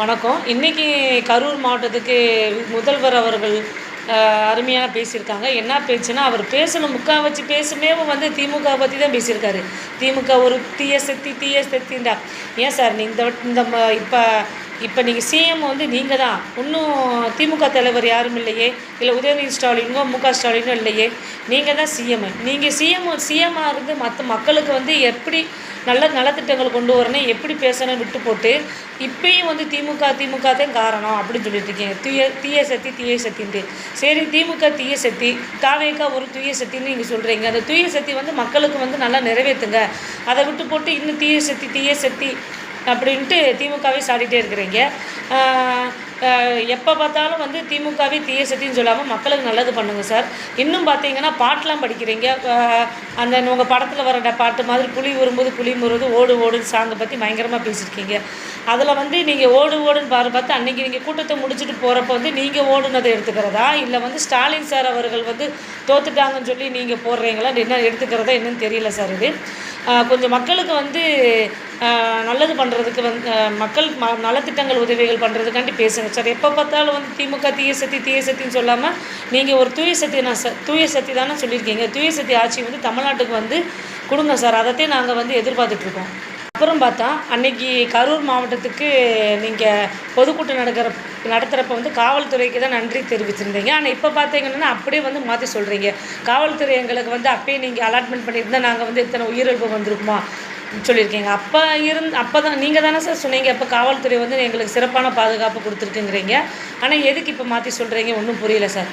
வணக்கம். இன்றைக்கி கரூர் மாவட்டத்துக்கு முதல்வர் அவர்கள் அருமையாக பேசியிருக்காங்க. என்ன பேச்சுன்னா, அவர் பேசின முக்கால்வாசி பேசுமே வந்து திமுக பற்றி தான் பேசியிருக்காரு. திமுக ஒரு தீய சக்தி தீய சக்தின்றா. ஏன் சார் இந்த இப்போ இப்போ நீங்கள் சிஎம் வந்து நீங்கள் தான். இன்னும் திமுக தலைவர் யாரும் இல்லையே, இல்லை உதயநிதி ஸ்டாலினோ முக ஸ்டாலினோ இல்லையே, நீங்கள் தான் சிஎம். நீங்கள் சிஎம்மாக இருந்து மற்ற மக்களுக்கு வந்து எப்படி நல்ல நலத்திட்டங்கள் கொண்டு வரணும், எப்படி பேசணும் விட்டு போட்டு இப்பயும் வந்து திமுக தான் காரணம் அப்படின்னு சொல்லிட்டு இருக்கீங்க. தீய சக்தின்ட்டு. சரி, திமுக தீய சக்தி, தாவேக்கா ஒரு தூய சக்தின்னு நீங்கள் சொல்கிறீங்க. அந்த தூய சக்தி வந்து மக்களுக்கு வந்து நல்லா நிறைவேற்றுங்க. அதை விட்டு போட்டு இன்னும் தீய சக்தி அப்படின்ட்டு திமுகவே சாடிட்டே இருக்கிறீங்க. எப்போ பார்த்தாலும் வந்து திமுகவே தீய சக்தின்னு சொல்லாமல் மக்களுக்கு நல்லது பண்ணுங்கள் சார். இன்னும் பார்த்தீங்கன்னா பாட்டெலாம் படிக்கிறீங்க. அந்த உங்கள் படத்தில் வர பாட்டு மாதிரி புலி வரும்போது புலி முறுவது ஓடு ஓடுன்னு சாங்கை பற்றி பயங்கரமாக பேசியிருக்கீங்க. அதில் வந்து நீங்கள் ஓடுன்னு பார்த்து அன்றைக்கி நீங்கள் கூட்டத்தை முடிச்சுட்டு போகிறப்ப வந்து நீங்கள் ஓடுனதை எடுத்துக்கிறதா, இல்லை வந்து ஸ்டாலின் சார் அவர்கள் வந்து தோத்துட்டாங்கன்னு சொல்லி நீங்கள் போடுறீங்களா, என்ன எடுத்துக்கிறதா என்னன்னு தெரியல சார். இது கொஞ்சம் மக்களுக்கு வந்து நல்லது பண்ணுறதுக்கு வந்து மக்கள் நலத்திட்டங்கள் உதவிகள் பண்ணுறதுக்காண்டி பேசுங்க சார். எப்போ பார்த்தாலும் வந்து திமுக தீய சக்தின்னு சொல்லாமல் நீங்கள் ஒரு தூய சக்தி தானே சொல்லியிருக்கீங்க. தூய சக்தி ஆட்சி வந்து தமிழ்நாட்டுக்கு வந்து கொடுங்க சார். அதைத்தான் நாங்கள் வந்து எதிர்பார்த்துட்ருக்கோம். அப்புறம் பார்த்தா அன்றைக்கி கரூர் மாவட்டத்துக்கு நீங்கள் பொதுக்கூட்டம் நடத்துகிறப்ப வந்து காவல்துறைக்கு தான் நன்றி தெரிவிச்சிருந்தீங்க. ஆனால் இப்போ பார்த்தீங்கன்னா அப்படியே வந்து மாற்றி சொல்கிறீங்க. காவல்துறை எங்களுக்கு வந்து அப்பயே நீங்கள் அலாட்மெண்ட் பண்ணியிருந்தால் நாங்கள் வந்து இத்தனை உயிரிழப்பு வந்திருக்குமா சொல்லியிருக்கீங்க. அப்போ தான் நீங்கள் தானே சார் சொன்னீங்க, அப்போ காவல்துறை வந்து எங்களுக்கு சிறப்பான பாதுகாப்பு கொடுத்துருக்குங்கிறீங்க. ஆனால் எதுக்கு இப்போ மாற்றி சொல்கிறீங்க ஒன்றும் புரியல சார்.